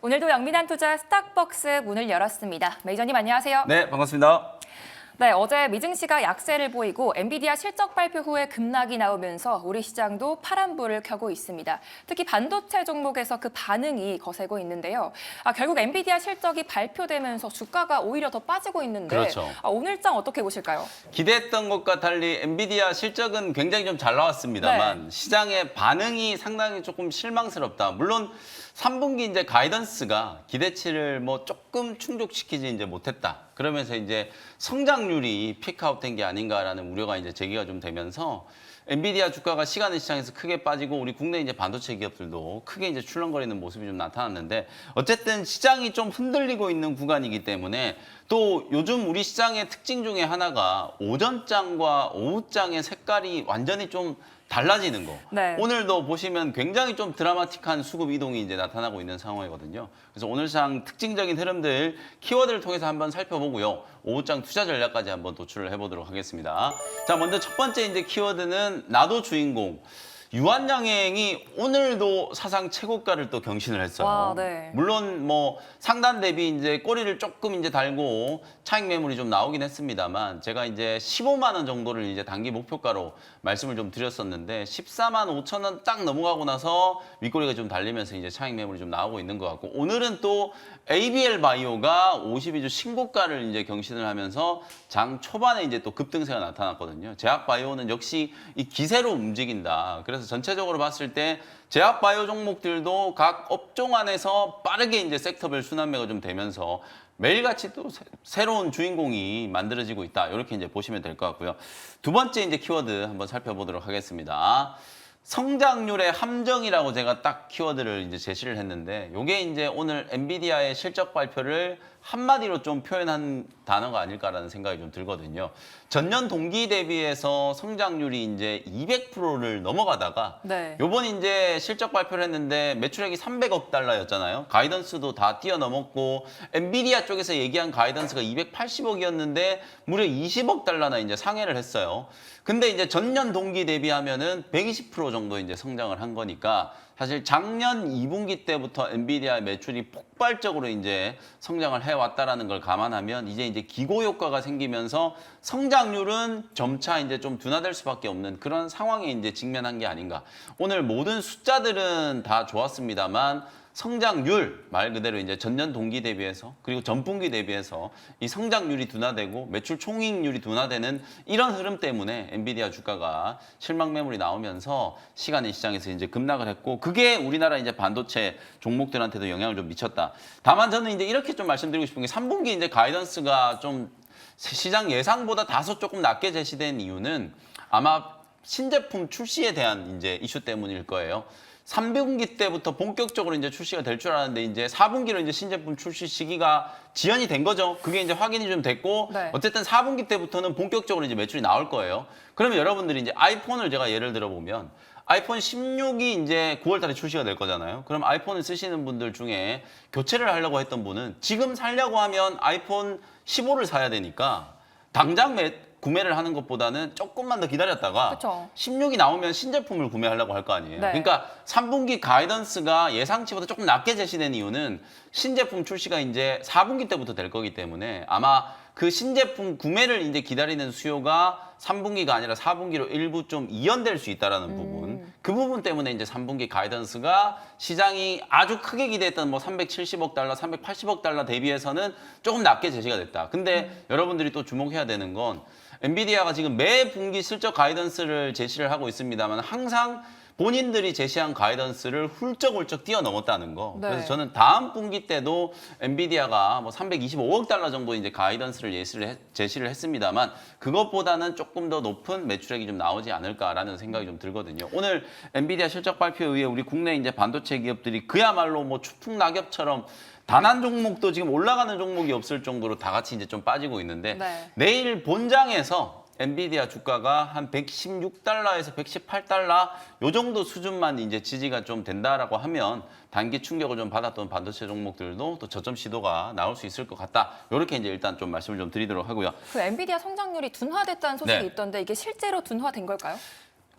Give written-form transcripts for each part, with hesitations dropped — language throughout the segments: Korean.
오늘도 영민한 투자 스탁벅스 문을 열었습니다. 매니저님 안녕하세요. 네, 반갑습니다. 네, 어제 미증시가 약세를 보이고 엔비디아 실적 발표 후에 급락이 나오면서 우리 시장도 파란불을 켜고 있습니다. 특히 반도체 종목에서 그 반응이 거세고 있는데요. 결국 엔비디아 실적이 발표되면서 주가가 오히려 더 빠지고 있는데 그렇죠. 오늘장 어떻게 보실까요? 기대했던 것과 달리 엔비디아 실적은 굉장히 좀 잘 나왔습니다만 네. 시장의 반응이 상당히 조금 실망스럽다. 물론 3분기 이제 가이던스가 기대치를 뭐 조금 충족시키지 이제 못했다. 그러면서 이제 성장률이 피크아웃 된 게 아닌가라는 우려가 이제 제기가 좀 되면서 엔비디아 주가가 시간의 시장에서 크게 빠지고 우리 국내 이제 반도체 기업들도 크게 이제 출렁거리는 모습이 좀 나타났는데 어쨌든 시장이 좀 흔들리고 있는 구간이기 때문에 또 요즘 우리 시장의 특징 중에 하나가 오전장과 오후장의 색깔이 완전히 좀 달라지는 거. 네. 오늘도 보시면 굉장히 좀 드라마틱한 수급 이동이 이제 나타나고 있는 상황이거든요. 그래서 오늘 시장 특징적인 흐름들 키워드를 통해서 한번 살펴보고요. 오후장 투자 전략까지 한번 도출을 해보도록 하겠습니다. 자, 먼저 첫 번째 이제 키워드는 나도 주인공. 유한양행이 오늘도 사상 최고가를 또 경신을 했어요. 와, 네. 물론 뭐 상단 대비 이제 꼬리를 조금 이제 달고 차익 매물이 좀 나오긴 했습니다만 제가 이제 15만 원 정도를 이제 단기 목표가로 말씀을 좀 드렸었는데 14만 5천 원 딱 넘어가고 나서 윗꼬리가 좀 달리면서 이제 차익 매물이 좀 나오고 있는 것 같고 오늘은 또 ABL 바이오가 52주 신고가를 이제 경신을 하면서 장 초반에 이제 또 급등세가 나타났거든요. 제약 바이오는 역시 이 기세로 움직인다. 그래서 전체적으로 봤을 때 제약 바이오 종목들도 각 업종 안에서 빠르게 이제 섹터별 순환매가 좀 되면서 매일같이 또 새로운 주인공이 만들어지고 있다. 이렇게 이제 보시면 될 것 같고요. 두 번째 이제 키워드 한번 살펴보도록 하겠습니다. 성장률의 함정이라고 제가 딱 키워드를 이제 제시를 했는데 이게 이제 오늘 엔비디아의 실적 발표를 한마디로 좀 표현한 단어가 아닐까라는 생각이 좀 들거든요. 전년 동기 대비해서 성장률이 이제 200%를 넘어가다가 네. 요번 이제 실적 발표를 했는데 매출액이 300억 달러였잖아요. 가이던스도 다 뛰어넘었고 엔비디아 쪽에서 얘기한 가이던스가 280억이었는데 무려 20억 달러나 이제 상회를 했어요. 근데 이제 전년 동기 대비하면은 120% 정도 이제 성장을 한 거니까 사실 작년 2분기 때부터 엔비디아 매출이 폭발적으로 이제 성장을 해왔다라는 걸 감안하면 이제 기고 효과가 생기면서 성장률은 점차 이제 좀 둔화될 수밖에 없는 그런 상황에 이제 직면한 게 아닌가. 오늘 모든 숫자들은 다 좋았습니다만 성장률 말 그대로 이제 전년 동기 대비해서 그리고 전분기 대비해서 이 성장률이 둔화되고 매출 총이익률이 둔화되는 이런 흐름 때문에 엔비디아 주가가 실망 매물이 나오면서 시간의 시장에서 이제 급락을 했고 그게 우리나라 이제 반도체 종목들한테도 영향을 좀 미쳤다. 다만 저는 이제 이렇게 좀 말씀드리고 싶은 게 3분기 이제 가이던스가 좀 시장 예상보다 다소 조금 낮게 제시된 이유는 아마 신제품 출시에 대한 이제 이슈 때문일 거예요. 3분기 때부터 본격적으로 이제 출시가 될 줄 알았는데 이제 4분기로 이제 신제품 출시 시기가 지연이 된 거죠. 그게 이제 확인이 좀 됐고 네. 어쨌든 4분기 때부터는 본격적으로 이제 매출이 나올 거예요. 그러면 여러분들이 이제 아이폰을 제가 예를 들어 보면 아이폰 16이 이제 9월 달에 출시가 될 거잖아요. 그럼 아이폰을 쓰시는 분들 중에 교체를 하려고 했던 분은 지금 살려고 하면 아이폰 15를 사야 되니까 당장 구매를 하는 것보다는 조금만 더 기다렸다가 그쵸. 16이 나오면 신제품을 구매하려고 할 거 아니에요. 네. 그러니까 3분기 가이던스가 예상치보다 조금 낮게 제시된 이유는 신제품 출시가 이제 4분기 때부터 될 거기 때문에 아마 그 신제품 구매를 이제 기다리는 수요가 3분기가 아니라 4분기로 일부 좀 이연될 수 있다라는 부분. 그 부분 때문에 이제 3분기 가이던스가 시장이 아주 크게 기대했던 뭐 370억 달러, 380억 달러 대비해서는 조금 낮게 제시가 됐다. 근데 여러분들이 또 주목해야 되는 건 엔비디아가 지금 매 분기 실적 가이던스를 제시를 하고 있습니다만 항상 본인들이 제시한 가이던스를 훌쩍훌쩍 뛰어넘었다는 거. 네. 그래서 저는 다음 분기 때도 엔비디아가 뭐 325억 달러 정도 이제 가이던스를 제시를 했습니다만 그것보다는 조금 더 높은 매출액이 좀 나오지 않을까라는 생각이 좀 들거든요. 오늘 엔비디아 실적 발표에 의해 우리 국내 이제 반도체 기업들이 그야말로 뭐 추풍 낙엽처럼 단 한 종목도 지금 올라가는 종목이 없을 정도로 다 같이 이제 좀 빠지고 있는데 네. 내일 본장에서 엔비디아 주가가 한 116달러에서 118달러 요 정도 수준만 이제 지지가 좀 된다라고 하면 단기 충격을 좀 받았던 반도체 종목들도 또 저점 시도가 나올 수 있을 것 같다. 이렇게 이제 일단 좀 말씀을 좀 드리도록 하고요. 그 엔비디아 성장률이 둔화됐다는 소식이 네. 있던데 이게 실제로 둔화된 걸까요?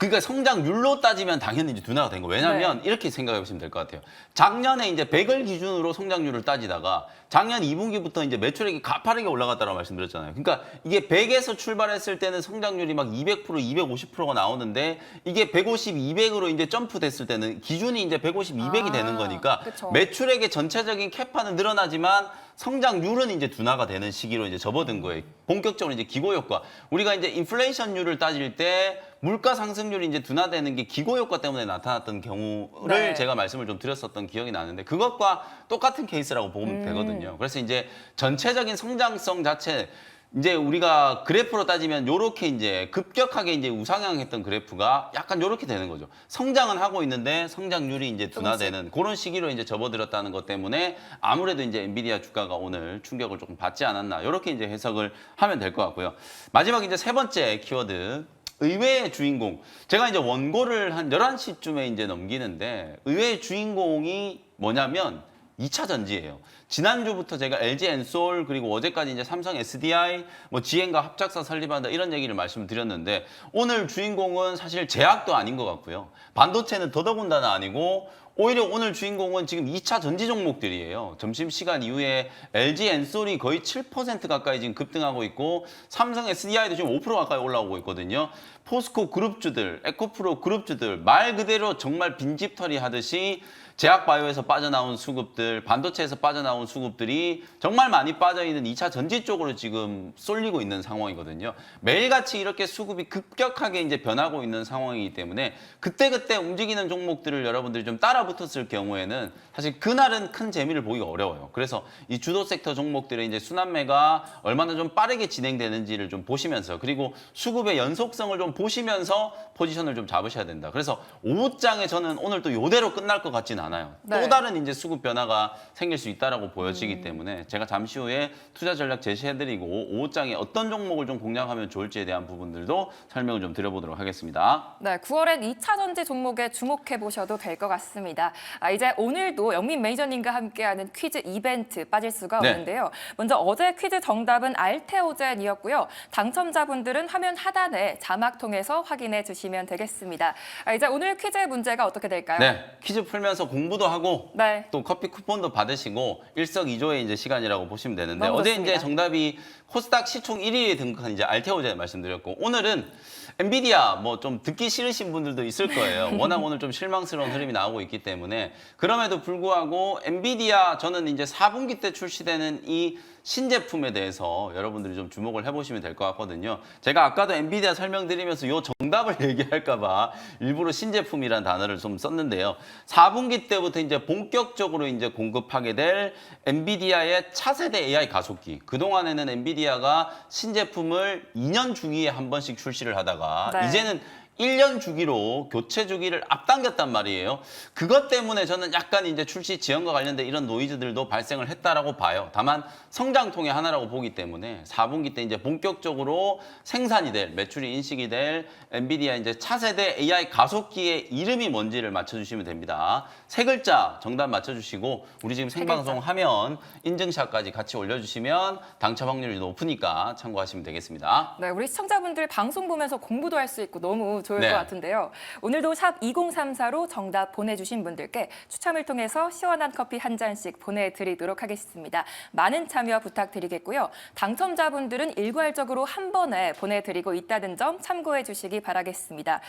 그러니까 성장률로 따지면 당연히 이제 둔화가 된 거예요. 왜냐하면 이렇게 생각해 보시면 될 것 같아요. 작년에 이제 100을 기준으로 성장률을 따지다가 작년 2분기부터 이제 매출액이 가파르게 올라갔다고 말씀드렸잖아요. 그러니까 이게 100에서 출발했을 때는 성장률이 막 200%, 250%가 나오는데 이게 150, 200으로 이제 점프됐을 때는 기준이 이제 150, 200이 되는 거니까 그쵸. 매출액의 전체적인 캐파는 늘어나지만 성장률은 이제 둔화가 되는 시기로 이제 접어든 거예요. 본격적으로 이제 기고 효과. 우리가 이제 인플레이션율을 따질 때 물가 상승률이 이제 둔화되는 게 기고 효과 때문에 나타났던 경우를 제가 말씀을 좀 드렸었던 기억이 나는데 그것과 똑같은 케이스라고 보면 되거든요. 그래서 이제 전체적인 성장성 자체 이제 우리가 그래프로 따지면 요렇게 이제 급격하게 이제 우상향했던 그래프가 약간 요렇게 되는 거죠. 성장은 하고 있는데 성장률이 이제 둔화되는 그런 시기로 이제 접어들었다는 것 때문에 아무래도 이제 엔비디아 주가가 오늘 충격을 조금 받지 않았나 요렇게 이제 해석을 하면 될 것 같고요. 마지막 이제 세 번째 키워드. 의외의 주인공. 제가 이제 원고를 한 11시쯤에 이제 넘기는데 의외의 주인공이 뭐냐면 2차 전지예요. 지난주부터 제가 LG 엔솔 그리고 어제까지 이제 삼성 SDI 뭐 GM과 합작사 설립한다 이런 얘기를 말씀드렸는데 오늘 주인공은 사실 제약도 아닌 것 같고요. 반도체는 더더군다나 아니고 오히려 오늘 주인공은 지금 2차 전지 종목들이에요. 점심시간 이후에 LG 엔솔이 거의 7% 가까이 지금 급등하고 있고 삼성 SDI도 지금 5% 가까이 올라오고 있거든요. 포스코 그룹주들, 에코프로 그룹주들 말 그대로 정말 빈집털이 하듯이 제약바이오에서 빠져나온 수급들, 반도체에서 빠져나온 수급들이 정말 많이 빠져있는 2차 전지 쪽으로 지금 쏠리고 있는 상황이거든요. 매일같이 이렇게 수급이 급격하게 이제 변하고 있는 상황이기 때문에 그때그때 움직이는 종목들을 여러분들이 좀 따라 붙었을 경우에는 사실 그날은 큰 재미를 보기가 어려워요. 그래서 이 주도 섹터 종목들의 이제 순환매가 얼마나 좀 빠르게 진행되는지를 좀 보시면서 그리고 수급의 연속성을 좀 보시면서 포지션을 좀 잡으셔야 된다. 그래서 오후장에 저는 오늘 또 이대로 끝날 것 같지는 않아요. 또 다른 이제 수급 변화가 생길 수 있다라고 보여지기 때문에 제가 잠시 후에 투자 전략 제시해드리고 오후장에 어떤 종목을 좀 공략하면 좋을지에 대한 부분들도 설명을 좀 드려보도록 하겠습니다. 네, 9월엔 2차 전지 종목에 주목해 보셔도 될 것 같습니다. 이제 오늘도 영민 매니저님과 함께하는 퀴즈 이벤트 빠질 수가 없는데요. 먼저 어제 퀴즈 정답은 알테오젠이었고요. 당첨자분들은 화면 하단에 자막 통해서 확인해 주시면 되겠습니다. 이제 오늘 퀴즈의 문제가 어떻게 될까요? 네, 퀴즈 풀면서 공부도 하고 또 커피 쿠폰도 받으시고 일석이조의 이제 시간이라고 보시면 되는데 너무 어제 좋습니다. 이제 정답이 코스닥 시총 1위에 등극한 이제 알테오젠 말씀드렸고 오늘은 엔비디아 뭐 좀 듣기 싫으신 분들도 있을 거예요. 워낙 오늘 좀 실망스러운 흐름이 나오고 있기 때문에 그럼에도 불구하고 엔비디아 저는 이제 4분기 때 출시되는 이 신제품에 대해서 여러분들이 좀 주목을 해보시면 될 것 같거든요. 제가 아까도 엔비디아 설명드리면서 요 정답을 얘기할까 봐 일부러 신제품이라는 단어를 좀 썼는데요. 4분기 때부터 이제 본격적으로 이제 공급하게 될 엔비디아의 차세대 AI 가속기. 그동안에는 엔비디아가 신제품을 2년 주기에 한 번씩 출시를 하다가 이제는 1년 주기로 교체 주기를 앞당겼단 말이에요. 그것 때문에 저는 약간 이제 출시 지연과 관련된 이런 노이즈들도 발생을 했다라고 봐요. 다만 성장통의 하나라고 보기 때문에 4분기 때 이제 본격적으로 생산이 될 매출이 인식이 될 엔비디아 이제 차세대 AI 가속기의 이름이 뭔지를 맞춰주시면 됩니다. 세 글자 정답 맞춰주시고 우리 지금 생방송 하면 인증샷까지 같이 올려주시면 당첨 확률이 높으니까 참고하시면 되겠습니다. 네, 우리 시청자분들 방송 보면서 공부도 할 수 있고 너무 좋을 것 같은데요. 오늘도 샵 2034로 정답 보내주신 분들께 추첨을 통해서 시원한 커피 한 잔씩 보내드리도록 하겠습니다. 많은 참여 부탁드리겠고요. 당첨자분들은 일괄적으로 한 번에 보내드리고 있다는 점 참고해 주시기 바라겠습니다.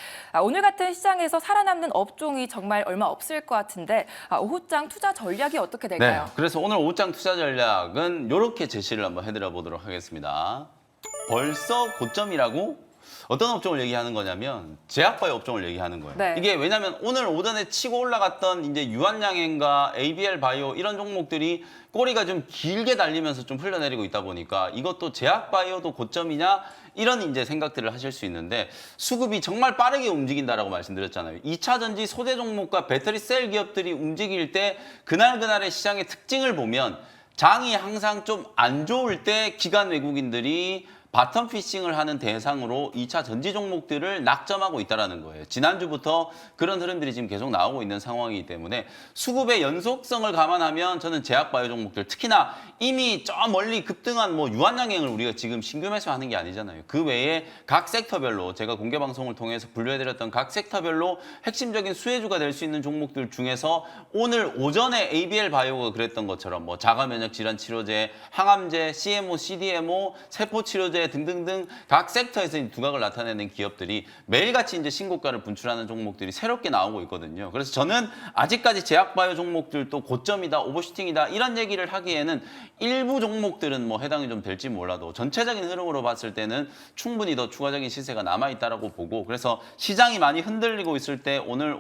오늘 같은 시장에서 살아남는 업종이 정말 얼마 없을 것 같은데 오후장 투자 전략이 어떻게 될까요? 네, 그래서 오늘 오후장 투자 전략은 이렇게 제시를 한번 해드려 보도록 하겠습니다. 벌써 고점이라고? 어떤 업종을 얘기하는 거냐면 제약바이오 업종을 얘기하는 거예요. 이게 왜냐하면 오늘 오전에 치고 올라갔던 이제 유한양행과 ABL 바이오 이런 종목들이 꼬리가 좀 길게 달리면서 좀 흘러내리고 있다 보니까 이것도 제약바이오도 고점이냐 이런 이제 생각들을 하실 수 있는데 수급이 정말 빠르게 움직인다라고 말씀드렸잖아요. 2차 전지 소재 종목과 배터리 셀 기업들이 움직일 때 그날그날의 시장의 특징을 보면 장이 항상 좀 안 좋을 때 기관 외국인들이 바텀 피싱을 하는 대상으로 2차 전지 종목들을 낙점하고 있다는 거예요. 지난주부터 그런 흐름들이 지금 계속 나오고 있는 상황이기 때문에 수급의 연속성을 감안하면 저는 제약바이오 종목들, 특히나 이미 저 멀리 급등한 뭐 유한양행을 우리가 지금 신규 매수하는 게 아니잖아요. 그 외에 각 섹터별로 제가 공개 방송을 통해서 분류해드렸던 각 섹터별로 핵심적인 수혜주가 될 수 있는 종목들 중에서 오늘 오전에 ABL 바이오가 그랬던 것처럼 뭐 자가면역 질환 치료제, 항암제, CMO, CDMO, 세포 치료제 등등등 각 섹터에서 두각을 나타내는 기업들이 매일같이 이제 신고가를 분출하는 종목들이 새롭게 나오고 있거든요. 그래서 저는 아직까지 제약바이오 종목들도 고점이다, 오버슈팅이다 이런 얘기를 하기에는 일부 종목들은 뭐 해당이 좀 될지 몰라도 전체적인 흐름으로 봤을 때는 충분히 더 추가적인 시세가 남아있다라고 보고, 그래서 시장이 많이 흔들리고 있을 때 오늘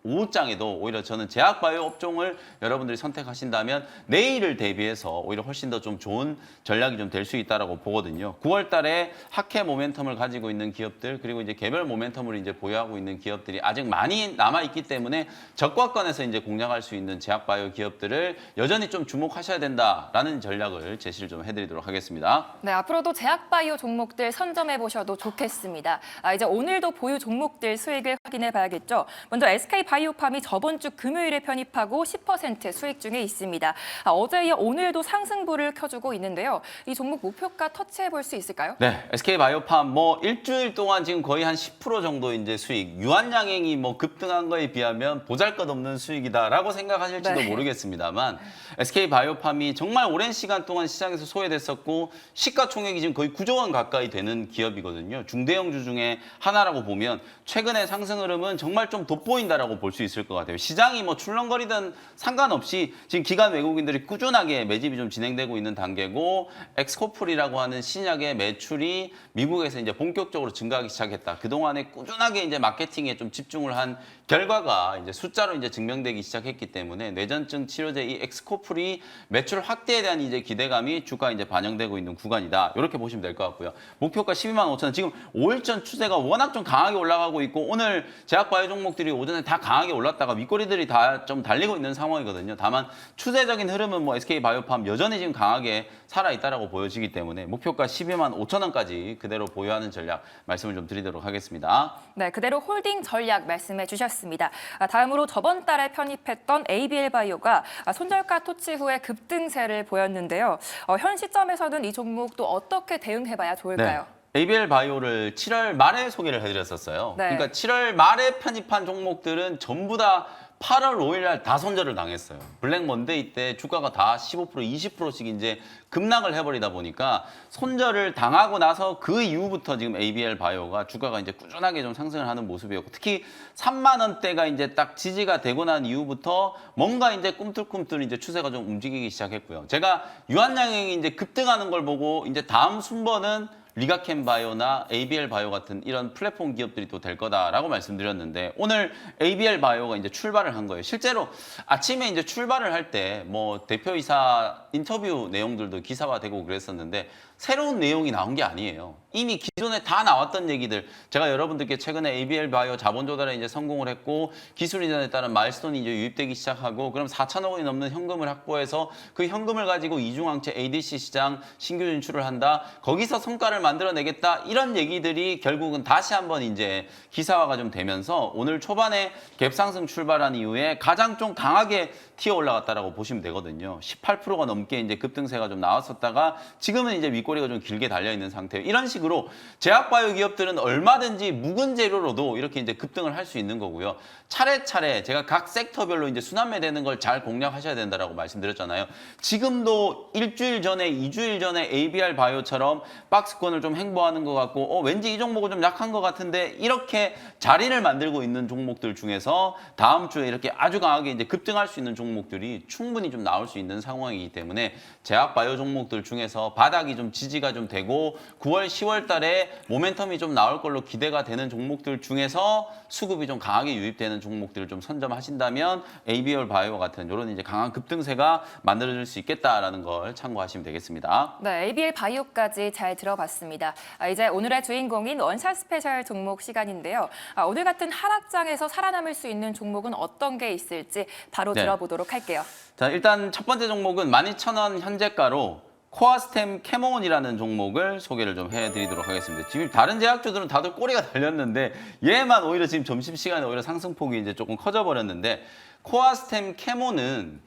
오후장에도 오히려 저는 제약바이오 업종을 여러분들이 선택하신다면 내일을 대비해서 오히려 훨씬 더 좀 좋은 전략이 좀 될 수 있다라고 보거든요. 9월 달에 학회 모멘텀을 가지고 있는 기업들, 그리고 이제 개별 모멘텀을 이제 보유하고 있는 기업들이 아직 많이 남아 있기 때문에 저가권에서 이제 공략할 수 있는 제약바이오 기업들을 여전히 좀 주목하셔야 된다라는 전략을 제시를 좀 해드리도록 하겠습니다. 네, 앞으로도 제약바이오 종목들 선점해 보셔도 좋겠습니다. 이제 오늘도 보유 종목들 수익을 확인해 봐야겠죠. 먼저 SK바이오팜이 저번 주 금요일에 편입하고 10% 수익 중에 있습니다. 어제 이어 오늘도 상승부를 켜주고 있는데요. 이 종목 목표가 터치해 볼 수 있을까요? 네, SK바이오팜 뭐 일주일 동안 지금 거의 한 10% 정도 이제 수익, 유한양행이 뭐 급등한 거에 비하면 보잘것없는 수익이다라고 생각하실지도 네. 모르겠습니다만 SK바이오팜이 정말 오랜 시간 동안 시장에서 소외됐었고 시가총액이 지금 거의 9조 원 가까이 되는 기업이거든요. 중대형주 중에 하나라고 보면 최근의 상승 흐름은 정말 좀 돋보인다라고 볼 수 있을 것 같아요. 시장이 뭐 출렁거리든 상관없이 지금 기관 외국인들이 꾸준하게 매집이 좀 진행되고 있는 단계고, 엑스코플이라고 하는 신약의 매출이 미국에서 이제 본격적으로 증가하기 시작했다. 그동안에 꾸준하게 이제 마케팅에 좀 집중을 한 결과가 이제 숫자로 이제 증명되기 시작했기 때문에 뇌전증 치료제 이 엑스코플이 매출 확대에 대한 이제 기대감이 주가에 이제 반영되고 있는 구간이다. 이렇게 보시면 될 것 같고요. 목표가 12만 5천 원. 지금 5일전 추세가 워낙 좀 강하게 올라가고 있고 오늘 제약바이오 종목들이 오전에 다 강하게 올랐다가 윗꼬리들이 다 좀 달리고 있는 상황이거든요. 다만 추세적인 흐름은 뭐 SK바이오팜 여전히 지금 강하게 살아있다라고 보여지기 때문에 목표가 12만 5천 원까지 그대로 보유하는 전략 말씀을 좀 드리도록 하겠습니다. 네, 그대로 홀딩 전략 말씀해 주셨습니다. 다음으로 저번 달에 편입했던 ABL 바이오가 손절가 토치 후에 급등세를 보였는데요. 현 시점에서는 이 종목 또 어떻게 대응해봐야 좋을까요? 네. ABL 바이오를 7월 말에 소개를 해드렸었어요. 네. 그러니까 7월 말에 편입한 종목들은 전부 다 8월 5일 날 다 손절을 당했어요. 블랙 먼데이 때 주가가 다 15%, 20%씩 이제 급락을 해버리다 보니까 손절을 당하고 나서 그 이후부터 지금 ABL 바이오가 주가가 이제 꾸준하게 좀 상승을 하는 모습이었고, 특히 3만 원대가 이제 딱 지지가 되고 난 이후부터 뭔가 이제 꿈틀꿈틀 이제 추세가 좀 움직이기 시작했고요. 제가 유한양행이 이제 급등하는 걸 보고 이제 다음 순번은 리가켄 바이오나 ABL 바이오 같은 이런 플랫폼 기업들이 또 될 거다라고 말씀드렸는데 오늘 ABL 바이오가 이제 출발을 한 거예요. 실제로 아침에 이제 출발을 할 때 뭐 대표이사 인터뷰 내용들도 기사화되고 그랬었는데 새로운 내용이 나온 게 아니에요. 이미 기존에 다 나왔던 얘기들, 제가 여러분들께 최근에 ABL 바이오 자본 조달에 이제 성공을 했고 기술 이전에 따른 마일스톤이 이제 유입되기 시작하고, 그럼 4천억 원이 넘는 현금을 확보해서 그 현금을 가지고 이중항체 ADC 시장 신규 진출을 한다. 거기서 성과를 만들어내겠다. 이런 얘기들이 결국은 다시 한번 이제 기사화가 좀 되면서 오늘 초반에 갭상승 출발한 이후에 가장 좀 강하게 튀어 올라갔다라고 보시면 되거든요. 18%가 넘게 이제 급등세가 좀 나왔었다가 지금은 이제 윗꼬리가 좀 길게 달려 있는 상태예요. 이런 식으로 제약바이오 기업들은 얼마든지 묵은 재료로도 이렇게 이제 급등을 할 수 있는 거고요. 차례차례 제가 각 섹터별로 이제 순환매되는 걸 잘 공략하셔야 된다라고 말씀드렸잖아요. 지금도 일주일 전에, 2주일 전에 ABR 바이오처럼 박스권을 좀 횡보하는 것 같고 왠지 이 종목은 좀 약한 것 같은데 이렇게 자리를 만들고 있는 종목들 중에서 다음 주에 이렇게 아주 강하게 이제 급등할 수 있는 종목들이 충분히 좀 나올 수 있는 상황이기 때문에 제약바이오 종목들 중에서 바닥이 좀 지지가 좀 되고 9월, 10월 달에 모멘텀이 좀 나올 걸로 기대가 되는 종목들 중에서 수급이 좀 강하게 유입되는 종목들을 좀 선점하신다면 ABL 바이오 같은 이런 이제 강한 급등세가 만들어질 수 있겠다라는 걸 참고하시면 되겠습니다. 네, ABL 바이오까지 잘 들어봤습니다. 이제 오늘의 주인공인 원샷 스페셜 종목 시간인데요. 오늘 같은 하락장에서 살아남을 수 있는 종목은 어떤 게 있을지 바로 들어보도록 할게요. 자, 일단 첫 번째 종목은 12,000원 현재가로 코아스템 캐몬이라는 종목을 소개를 좀 해드리도록 하겠습니다. 지금 다른 제약주들은 다들 꼬리가 달렸는데 얘만 오히려 지금 점심시간에 오히려 상승폭이 이제 조금 커져 버렸는데 코아스템 캐몬은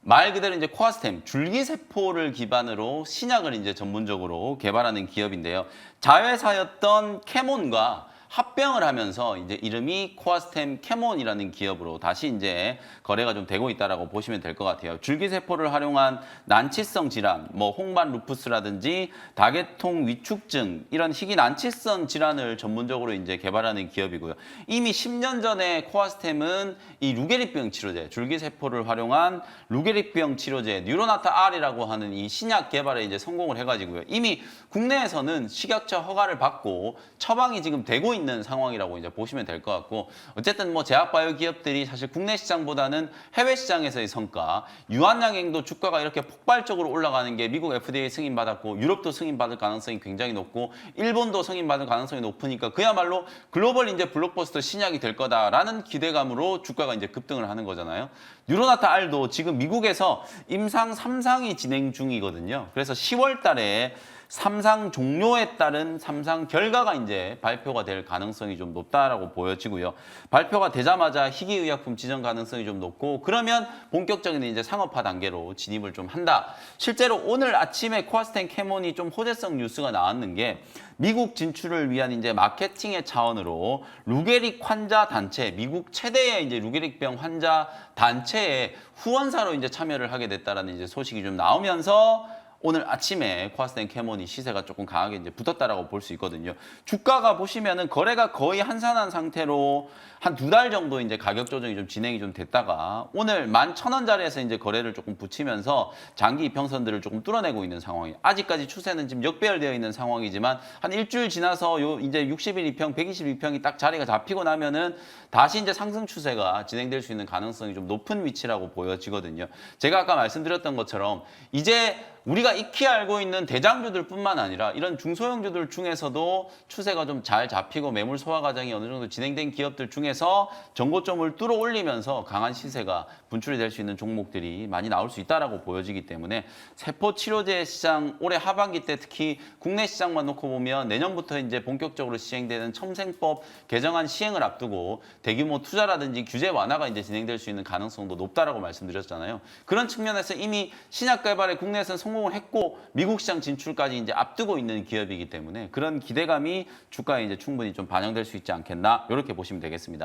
말 그대로 이제 코아스템 줄기세포를 기반으로 신약을 이제 전문적으로 개발하는 기업인데요. 자회사였던 캐몬과 합병을 하면서 이제 이름이 코아스템 캐몬이라는 기업으로 다시 이제 거래가 좀 되고 있다라고 보시면 될 것 같아요. 줄기세포를 활용한 난치성 질환, 뭐 홍반 루푸스라든지 다계통 위축증 이런 희귀 난치성 질환을 전문적으로 이제 개발하는 기업이고요. 이미 10년 전에 코아스템은 이 루게릭병 치료제, 줄기세포를 활용한 루게릭병 치료제 뉴로나타 R이라고 하는 이 신약 개발에 이제 성공을 해가지고요. 이미 국내에서는 식약처 허가를 받고 처방이 지금 되고 있는 상황이라고 이제 보시면 될 것 같고 어쨌든 뭐 제약바이오 기업들이 사실 국내 시장보다는 해외 시장에서의 성과, 유한양행도 주가가 이렇게 폭발적으로 올라가는 게 미국 FDA 승인받았고 유럽도 승인받을 가능성이 굉장히 높고 일본도 승인받을 가능성이 높으니까 그야말로 글로벌 이제 블록버스터 신약이 될 거다라는 기대감으로 주가가 이제 급등을 하는 거잖아요. 뉴로나타 R도 지금 미국에서 임상 3상이 진행 중이거든요. 그래서 10월 달에 3상 종료에 따른 3상 결과가 이제 발표가 될 가능성이 좀 높다라고 보여지고요. 발표가 되자마자 희귀의약품 지정 가능성이 좀 높고 그러면 본격적인 이제 상업화 단계로 진입을 좀 한다. 실제로 오늘 아침에 코아스템 캐몬이 좀 호재성 뉴스가 나왔는 게 미국 진출을 위한 이제 마케팅의 차원으로 루게릭 환자 단체, 미국 최대의 이제 루게릭병 환자 단체의 후원사로 이제 참여를 하게 됐다라는 이제 소식이 좀 나오면서 오늘 아침에 코아스템 캐몬이 시세가 조금 강하게 이제 붙었다라고 볼 수 있거든요. 주가가 보시면은 거래가 거의 한산한 상태로 한 2달 정도 이제 가격 조정이 좀 진행이 좀 됐다가 오늘 11,000원짜리에서 이제 거래를 조금 붙이면서 장기 이평선들을 조금 뚫어내고 있는 상황이에요. 아직까지 추세는 지금 역배열되어 있는 상황이지만 한 일주일 지나서 요 이제 60일 이평, 122평이 딱 자리가 잡히고 나면은 다시 이제 상승 추세가 진행될 수 있는 가능성이 좀 높은 위치라고 보여지거든요. 제가 아까 말씀드렸던 것처럼 이제 우리가 익히 알고 있는 대장주들뿐만 아니라 이런 중소형주들 중에서도 추세가 좀 잘 잡히고 매물 소화 과정이 어느 정도 진행된 기업들 중에서 정고점을 뚫어 올리면서 강한 시세가 분출이 될 수 있는 종목들이 많이 나올 수 있다라고 보여지기 때문에 세포 치료제 시장 올해 하반기 때 특히 국내 시장만 놓고 보면 내년부터 이제 본격적으로 시행되는 첨생법 개정안 시행을 앞두고 대규모 투자라든지 규제 완화가 이제 진행될 수 있는 가능성도 높다라고 말씀드렸잖아요. 그런 측면에서 이미 신약 개발에 국내에서는 성공을 했고 미국 시장 진출까지 이제 앞두고 있는 기업이기 때문에 그런 기대감이 주가에 이제 충분히 좀 반영될 수 있지 않겠나 이렇게 보시면 되겠습니다.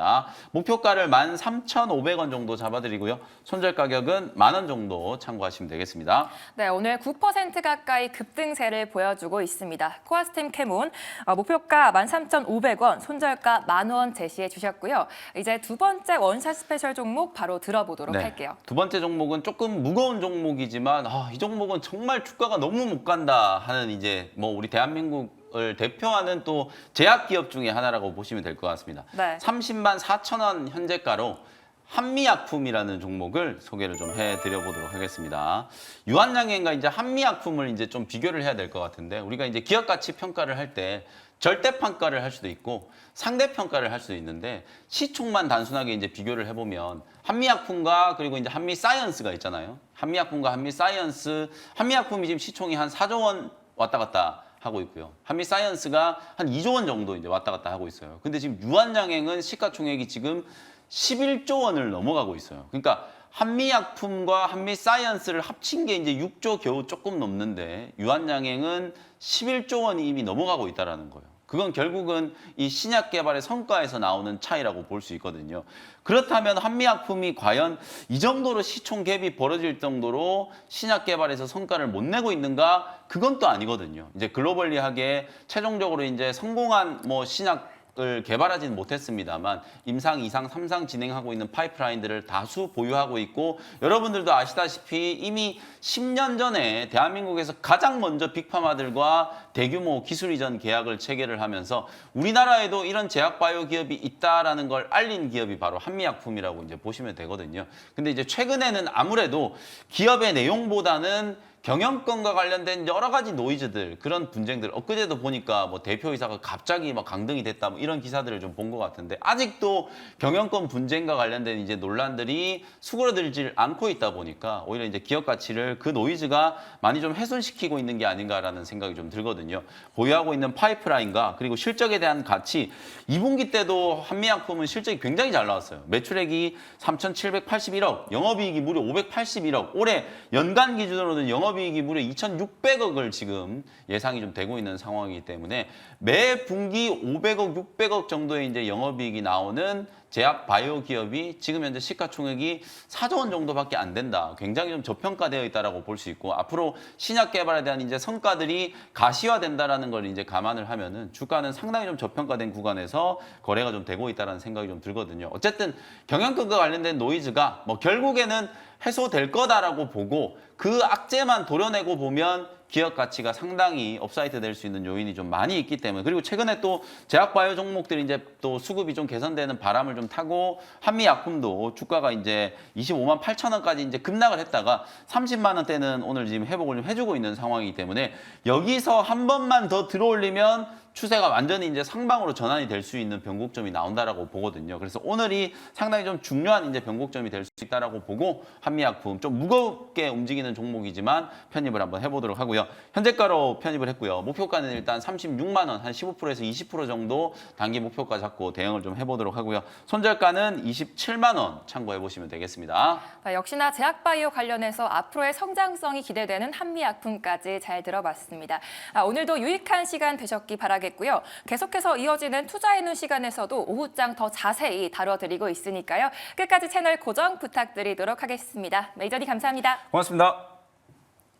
목표가를 13,500원 정도 잡아드리고요. 손절 가격은 10,000원 정도 참고하시면 되겠습니다. 네, 오늘 9% 가까이 급등세를 보여주고 있습니다. 코아스템 캐몬 목표가 13,500원, 손절가 10,000원 제시해 주셨고요. 이제 두 번째 원샷 스페셜 종목 바로 들어보도록 할게요. 두 번째 종목은 조금 무거운 종목이지만 이 종목은 정말 주가가 너무 못 간다 하는 이제 뭐 우리 대한민국을 대표하는 또 제약 기업 중에 하나라고 보시면 될 것 같습니다. 네. 304,000원 현재가로 한미약품이라는 종목을 소개를 좀 해드려 보도록 하겠습니다. 유한양행과 이제 한미약품을 이제 좀 비교를 해야 될 것 같은데 우리가 이제 기업 가치 평가를 할 때 절대 평가를 할 수도 있고 상대 평가를 할 수도 있는데 시총만 단순하게 이제 비교를 해보면 한미약품과 그리고 이제 한미사이언스가 있잖아요. 한미약품과 한미사이언스, 한미약품이 지금 시총이 한 4조 원 왔다 갔다 하고 있고요. 한미사이언스가 한 2조 원 정도 이제 왔다 갔다 하고 있어요. 근데 지금 유한양행은 시가총액이 지금 11조 원을 넘어가고 있어요. 그러니까 한미약품과 한미사이언스를 합친 게 이제 6조 겨우 조금 넘는데 유한양행은 11조 원이 이미 넘어가고 있다는 거예요. 그건 결국은 이 신약 개발의 성과에서 나오는 차이라고 볼 수 있거든요. 그렇다면 한미약품이 과연 이 정도로 시총 갭이 벌어질 정도로 신약 개발에서 성과를 못 내고 있는가? 그건 또 아니거든요. 이제 글로벌리하게 최종적으로 이제 성공한 뭐 신약을 개발하지는 못했습니다만 임상, 2상, 3상 진행하고 있는 파이프라인들을 다수 보유하고 있고 여러분들도 아시다시피 이미 10년 전에 대한민국에서 가장 먼저 빅파마들과 대규모 기술 이전 계약을 체결을 하면서 우리나라에도 이런 제약 바이오 기업이 있다라는 걸 알린 기업이 바로 한미약품이라고 이제 보시면 되거든요. 근데 이제 최근에는 아무래도 기업의 내용보다는 경영권과 관련된 여러 가지 노이즈들, 그런 분쟁들, 엊그제도 보니까 뭐 대표이사가 갑자기 막 강등이 됐다, 뭐 이런 기사들을 좀 본 것 같은데, 아직도 경영권 분쟁과 관련된 이제 논란들이 수그러들질 않고 있다 보니까 오히려 이제 기업 가치를 그 노이즈가 많이 좀 훼손시키고 있는 게 아닌가라는 생각이 좀 들거든요. 보유하고 있는 파이프라인과 그리고 실적에 대한 가치, 2분기 때도 한미약품은 실적이 굉장히 잘 나왔어요. 매출액이 3,781억, 영업이익이 무려 581억, 올해 연간 기준으로는 영업이익이 무려 2,600억을 지금 예상이 좀 되고 있는 상황이기 때문에 매 분기 500억, 600억 정도의 이제 영업이익이 나오는 제약 바이오 기업이 지금 현재 시가총액이 4조 원 정도밖에 안 된다. 굉장히 좀 저평가되어 있다라고 볼 수 있고, 앞으로 신약 개발에 대한 이제 성과들이 가시화된다라는 걸 이제 감안을 하면은 주가는 상당히 좀 저평가된 구간에서 거래가 좀 되고 있다라는 생각이 좀 들거든요. 어쨌든 경영권과 관련된 노이즈가 뭐 결국에는 해소될 거다라고 보고 그 악재만 도려내고 보면 기업 가치가 상당히 업사이드 될 수 있는 요인이 좀 많이 있기 때문에, 그리고 최근에 또 제약바이오 종목들이 이제 또 수급이 좀 개선되는 바람을 좀 타고 한미약품도 주가가 이제 25만 8천 원까지 이제 급락을 했다가 30만 원대는 오늘 지금 회복을 좀 해주고 있는 상황이기 때문에 여기서 한 번만 더 들어올리면 추세가 완전히 이제 상방으로 전환이 될 수 있는 변곡점이 나온다라고 보거든요. 그래서 오늘이 상당히 좀 중요한 이제 변곡점이 될 수 있다라고 보고 한미약품 좀 무겁게 움직이는 종목이지만 편입을 한번 해보도록 하고요. 현재가로 편입을 했고요. 목표가는 일단 36만 원, 한 15%에서 20% 정도 단기 목표가 잡고 대응을 좀 해보도록 하고요. 손절가는 27만 원 참고해 보시면 되겠습니다. 역시나 제약바이오 관련해서 앞으로의 성장성이 기대되는 한미약품까지 잘 들어봤습니다. 오늘도 유익한 시간 되셨기 바라겠고요. 계속해서 이어지는 투자의 눈 시간에서도 오후장 더 자세히 다뤄드리고 있으니까요. 끝까지 채널 고정 부탁드리도록 하겠습니다. 메이저님 감사합니다. 고맙습니다.